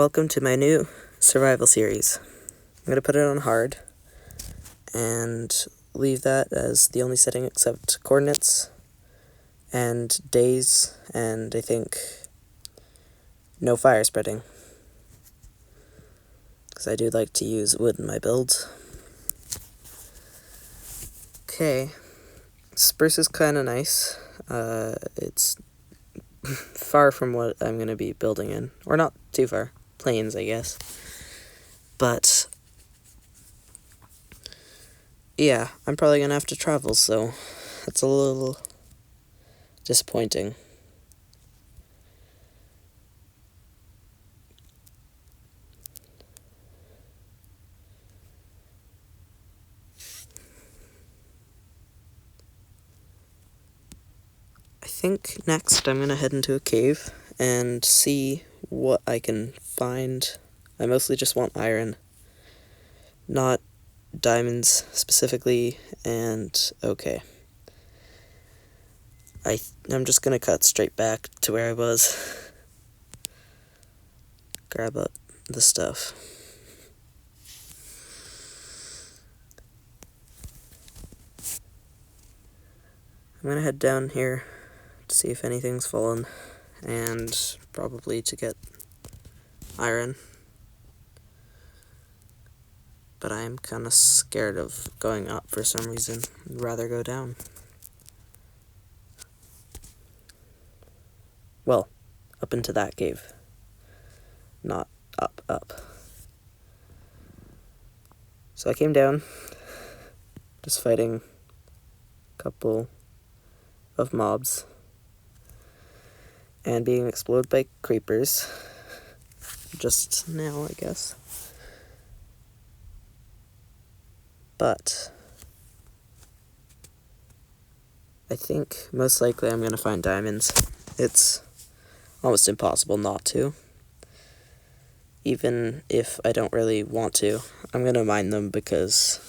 Welcome to my new survival series. I'm going to put it on hard and leave that as the only setting except coordinates and days, and I think no fire spreading, because I do like to use wood in my builds. Okay, spruce is kind of nice. It's far from what I'm going to be building in, or not too far. Plains, I guess. But yeah, I'm probably going to have to travel, so that's a little disappointing. I think next I'm going to head into a cave and see what I can find. I mostly just want iron, not diamonds specifically, and okay. I'm just going to cut straight back to where I was. Grab up the stuff. I'm going to head down here to see if anything's fallen, and probably to get iron. But I am kind of scared of going up for some reason. I'd rather go down. Well, up into that cave. Not up. So I came down, just fighting a couple of mobs, and being exploded by creepers. Just now, I guess. But I think most likely I'm going to find diamonds. It's almost impossible not to. Even if I don't really want to, I'm going to mine them because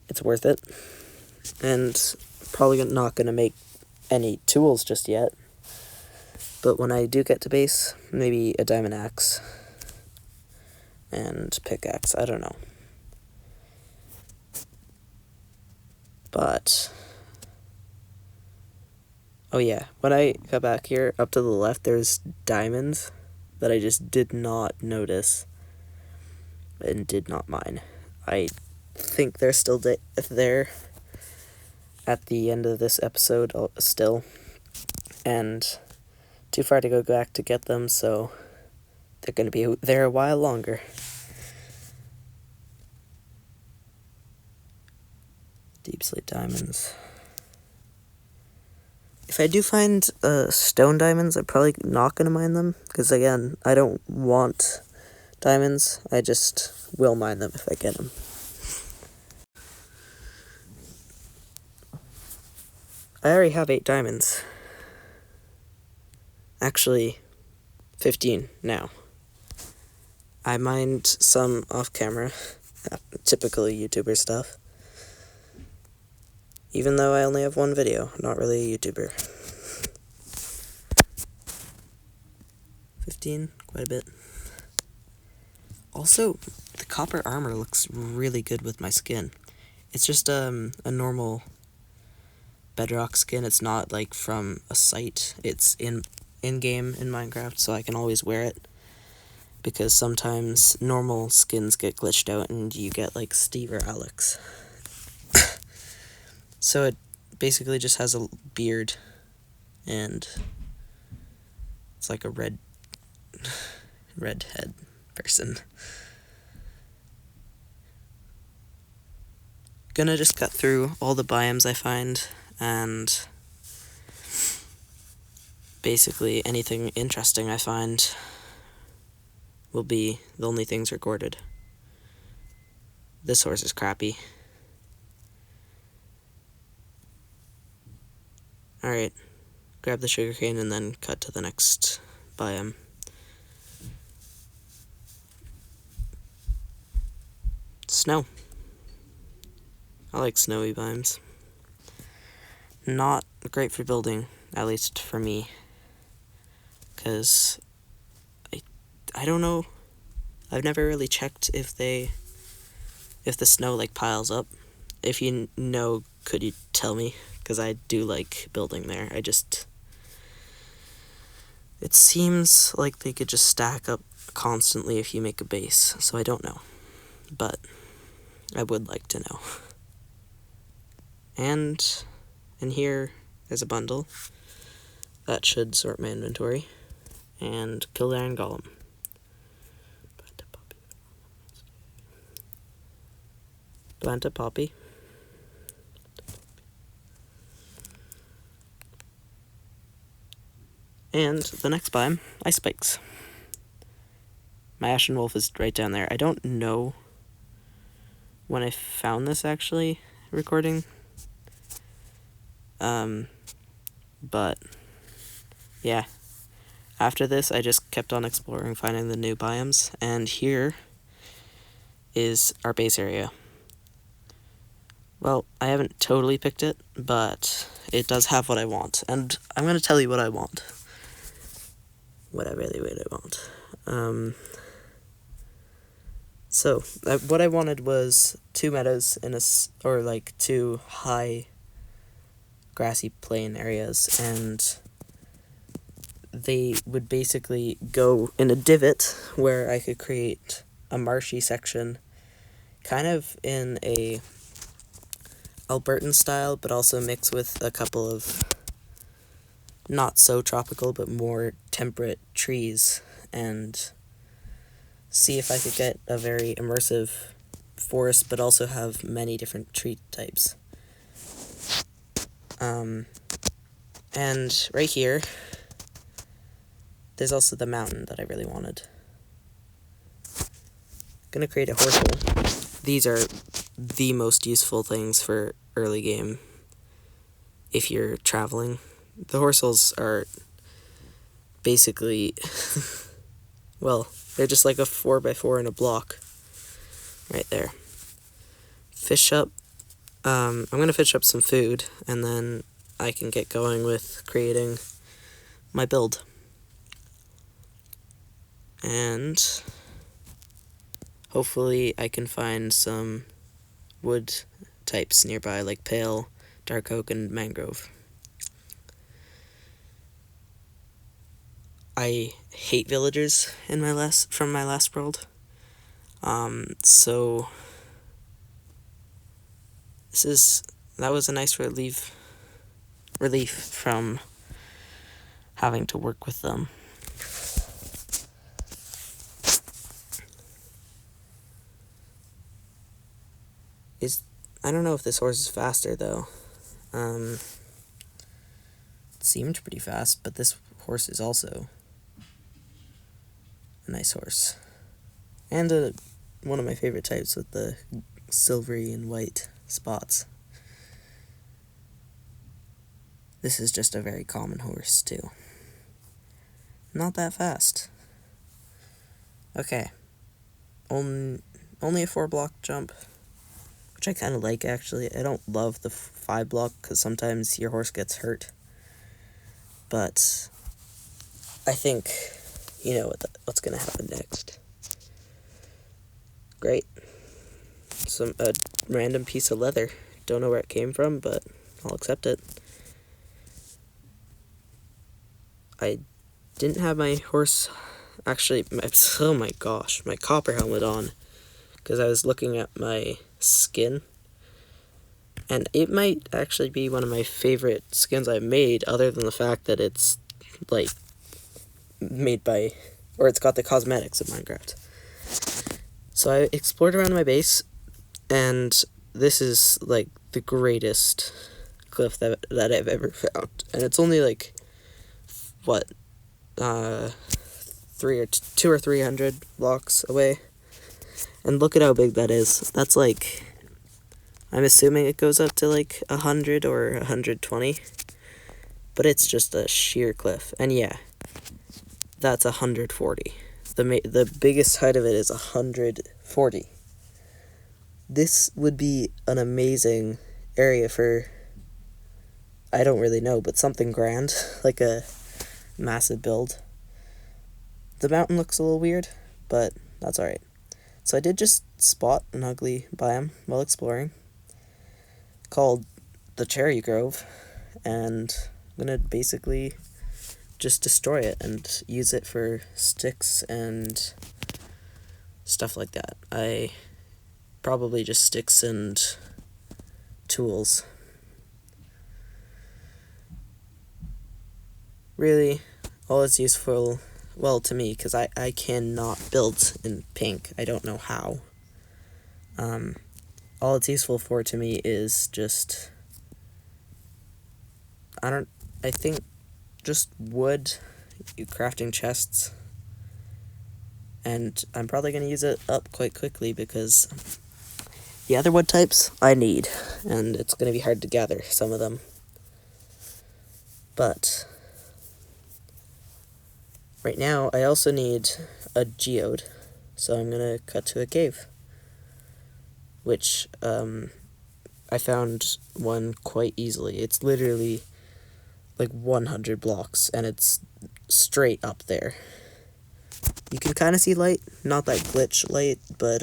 it's worth it. And probably not going to make any tools just yet. But when I do get to base, maybe a diamond axe and pickaxe, I don't know. But oh yeah, when I got back here, up to the left, there's diamonds that I just did not notice and did not mine. I think they're still there at the end of this episode still, and too far to go back to get them, so they're going to be there a while longer. Deep slate diamonds. If I do find stone diamonds, I'm probably not going to mine them, because again, I don't want diamonds, I just will mine them if I get them. I already have 8 diamonds. Actually, 15 now. I mined some off camera, typically YouTuber stuff. Even though I only have one video, not really a YouTuber. 15, quite a bit. Also, the copper armor looks really good with my skin. It's just a normal bedrock skin. It's not like from a site. It's in-game in Minecraft, so I can always wear it. Because sometimes normal skins get glitched out and you get like Steve or Alex. So it basically just has a beard, and it's like a redhead person. Gonna just cut through all the biomes I find, and basically anything interesting I find will be the only things recorded. This horse is crappy. Alright, grab the sugarcane and then cut to the next biome. Snow. I like snowy biomes. Not great for building, at least for me, because I I don't know. I've never really checked if the snow like piles up. If you know, could you tell me? Because I do like building there. It seems like they could just stack up constantly if you make a base, so I don't know. But I would like to know. And in here is a bundle. That should sort my inventory. And kill the Iron Golem. Plant a poppy. And the next biome, Ice Spikes. My Ashen Wolf is right down there. I don't know when I found this actually recording. But yeah. After this, I just kept on exploring, finding the new biomes, and here is our base area. Well, I haven't totally picked it, but it does have what I want, and I'm going to tell you what I want. What I really, really want. So, what I wanted was 2 meadows or like 2 high grassy plain areas, and they would basically go in a divot where I could create a marshy section, kind of in a Albertan style, but also mix with a couple of not so tropical but more temperate trees, and see if I could get a very immersive forest but also have many different tree types. And right here there's also the mountain that I really wanted. I'm gonna create a horse hole. These are the most useful things for early game if you're traveling. The horse holes are basically, well, they're just like a 4x4 in a block. Right there. Fish up. I'm going to fish up some food, and then I can get going with creating my build. And hopefully I can find some wood types nearby, like pale, dark oak, and mangrove. I hate villagers from my last world. So that was a nice relief from having to work with them. I don't know if this horse is faster though. It seemed pretty fast, but this horse is also a nice horse. And one of my favorite types with the silvery and white spots. This is just a very common horse, too. Not that fast. Okay. Only a 4-block jump, which I kind of like, actually. I don't love the 5-block, because sometimes your horse gets hurt. But I think you know what's going to happen next. Great. A random piece of leather. Don't know where it came from, but I'll accept it. I didn't have my horse, actually, oh my gosh, my copper helmet on, because I was looking at my skin, and it might actually be one of my favorite skins I've made, other than the fact that it's, like, made by, or it's got the cosmetics of Minecraft. So I explored around my base, and this is, like, the greatest cliff that I've ever found, and it's only, like, what, 200 or 300 blocks away, and look at how big that is. That's like, I'm assuming it goes up to like 100 or 120, but it's just a sheer cliff, and yeah, that's 140. The biggest height of it is 140. This would be an amazing area for, I don't really know, but something grand, like a massive build. the mountain looks a little weird, but that's alright. So I did just spot an ugly biome while exploring called the Cherry Grove, and I'm gonna basically just destroy it and use it for sticks and stuff like that. Probably just sticks and tools. Really, all it's useful, well, to me, because I cannot build in pink. I don't know how. All it's useful for to me is just, I think just wood, crafting chests, and I'm probably going to use it up quite quickly because the other wood types I need, and it's going to be hard to gather some of them. But right now I also need a geode, so I'm going to cut to a cave, which I found one quite easily. It's literally like 100 blocks, and it's straight up there. You can kind of see light, not that glitch light, but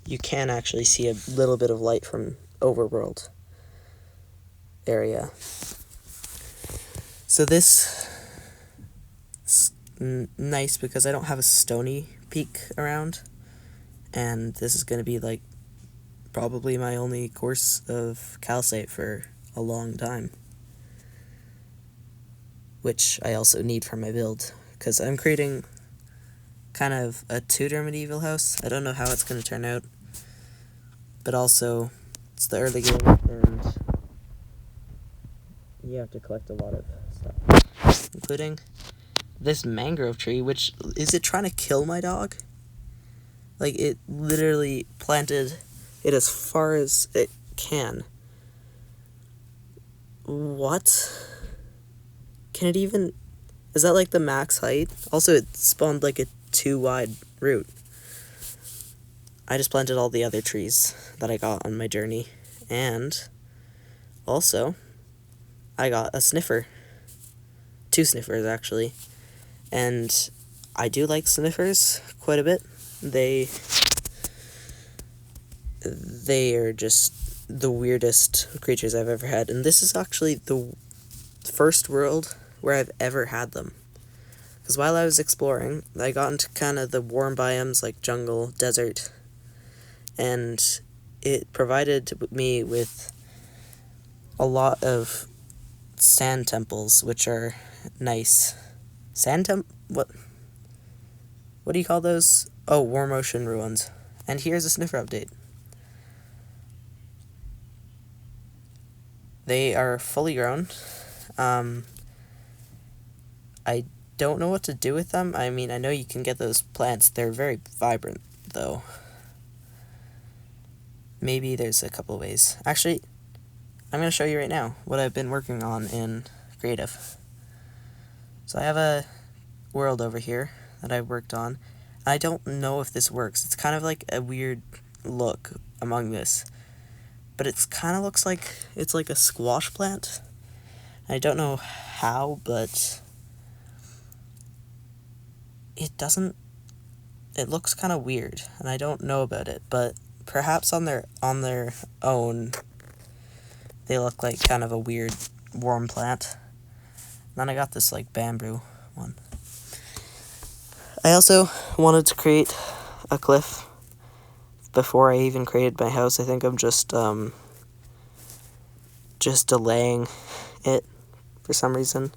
you can actually see a little bit of light from overworld area. So this is nice because I don't have a stony peak around, and this is going to be like probably my only course of calcite for a long time, which I also need for my build, because I'm creating kind of a Tudor medieval house. I don't know how it's going to turn out, but also it's the early game, and you have to collect a lot of stuff, including this mangrove tree, which, is it trying to kill my dog? Like, it literally planted it as far as it can. What? Can it even... Is that like the max height? Also, it spawned like a 2-wide route. I just planted all the other trees that I got on my journey. And also, I got a sniffer. 2 sniffers, actually. And I do like sniffers quite a bit. They are just the weirdest creatures I've ever had. And this is actually the first world where I've ever had them. Because while I was exploring, I got into kind of the warm biomes like jungle, desert, and it provided me with a lot of sand temples, which are nice. What do you call those? Oh, warm ocean ruins. And here's a sniffer update. They are fully grown. I don't know what to do with them. I mean, I know you can get those plants. They're very vibrant, though. Maybe there's a couple of ways. Actually, I'm going to show you right now what I've been working on in Creative. So I have a world over here that I've worked on. I don't know if this works. It's kind of like a weird look among this. But it kind of looks like it's like a squash plant. I don't know how, but it looks kind of weird, and I don't know about it, but perhaps on their own they look like kind of a weird warm plant. Then I got this like bamboo one. I also wanted to create a cliff before I even created my house. I think I'm just delaying it for some reason,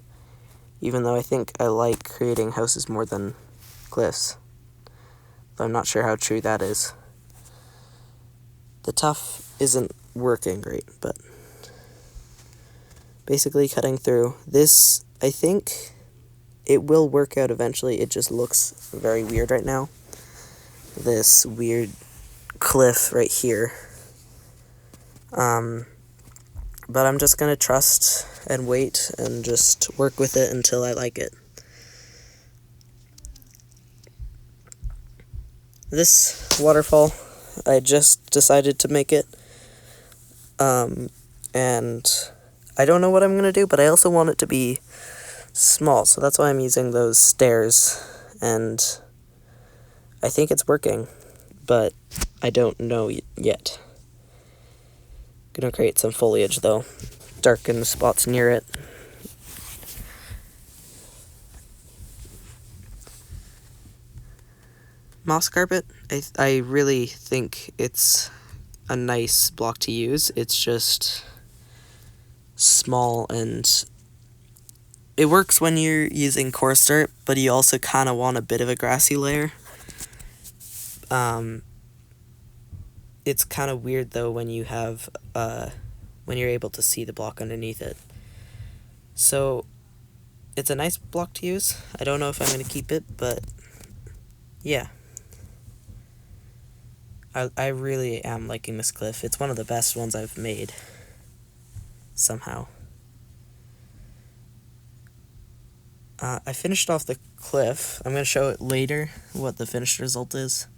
even though I think I like creating houses more than cliffs. Though I'm not sure how true that is. The tuff isn't working great, but basically cutting through this, I think it will work out eventually. It just looks very weird right now. This weird cliff right here. But I'm just gonna trust and wait and just work with it until I like it. This waterfall, I just decided to make it. And I don't know what I'm gonna do, but I also want it to be small, so that's why I'm using those stairs, and I think it's working, but I don't know yet. Gonna create some foliage though, darken the spots near it. Moss carpet, I really think it's a nice block to use. It's just small, and it works when you're using coarse dirt, but you also kind of want a bit of a grassy layer. It's kind of weird though when you have when you're able to see the block underneath it. So it's a nice block to use. I don't know if I'm going to keep it, but yeah. I really am liking this cliff. It's one of the best ones I've made, somehow. I finished off the cliff. I'm going to show it later, what the finished result is,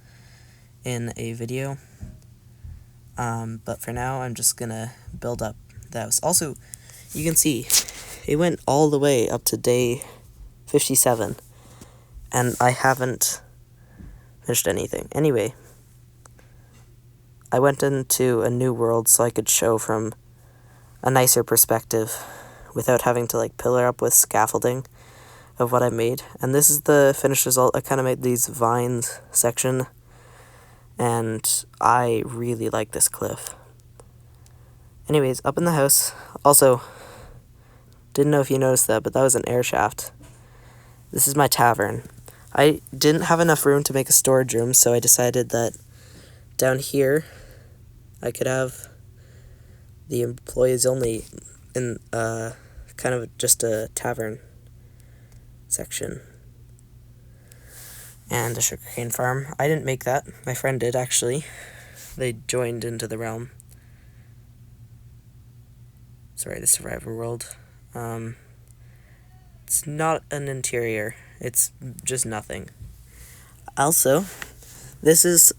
in a video. But for now, I'm just going to build up the house. Also, you can see, it went all the way up to day 57, and I haven't finished anything. Anyway, I went into a new world so I could show from a nicer perspective without having to like pillar up with scaffolding of what I made. And this is the finished result. I kind of made these vines section, and I really like this cliff. Anyways, up in the house. Also, didn't know if you noticed that, but that was an air shaft. This is my tavern. I didn't have enough room to make a storage room, so I decided that down here I could have the employees only in kind of just a tavern section. And a sugarcane farm. I didn't make that. My friend did, actually. They joined into the realm. Sorry, the survivor world. It's not an interior. It's just nothing. Also, this is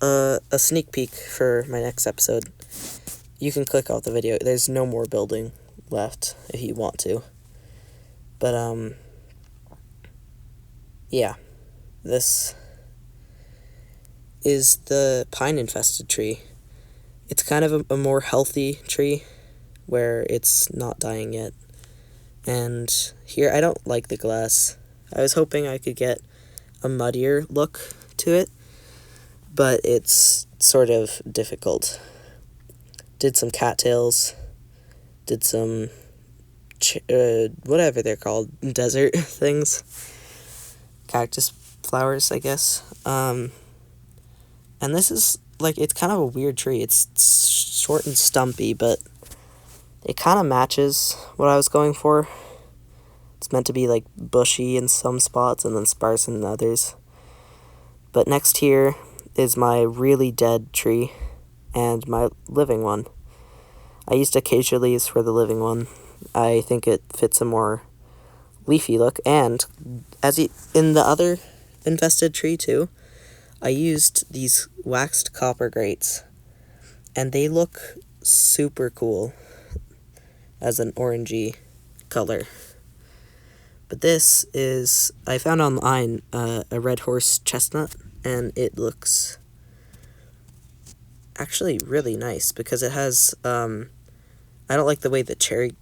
a sneak peek for my next episode. You can click off the video. There's no more building left if you want to. But, yeah. This is the pine-infested tree. It's kind of a more healthy tree where it's not dying yet. And here, I don't like the glass. I was hoping I could get a muddier look to it, but it's sort of difficult. Did some cattails, did some, whatever they're called, desert things. Cactus flowers, I guess. And this is, like, it's kind of a weird tree. It's short and stumpy, but it kind of matches what I was going for. It's meant to be, like, bushy in some spots and then sparse in others. But next here is my really dead tree and my living one. I used acacia leaves for the living one. I think it fits a more leafy look, and in the other infested tree too, I used these waxed copper grates, and they look super cool as an orangey color. But this is, I found online a red horse chestnut, and it looks actually really nice because it has, I don't like the way the cherry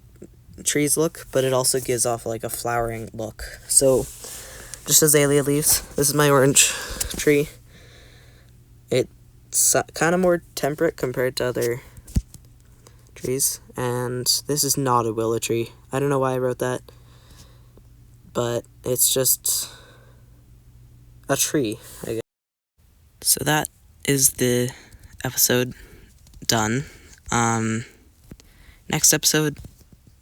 trees look, but it also gives off like a flowering look. So, just azalea leaves. This is my orange tree. It's kind of more temperate compared to other trees. And this is not a willow tree. I don't know why I wrote that, but it's just a tree, I guess. So that is the episode done. Next episode,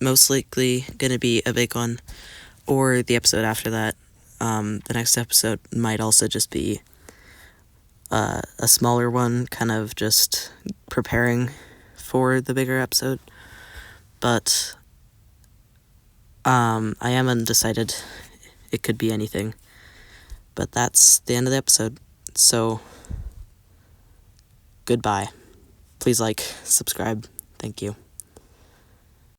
most likely gonna be a big one, or the episode after that. The next episode might also just be a smaller one, kind of just preparing for the bigger episode. But I am undecided. It could be anything. But that's the end of the episode. So, goodbye. Please like, subscribe. Thank you.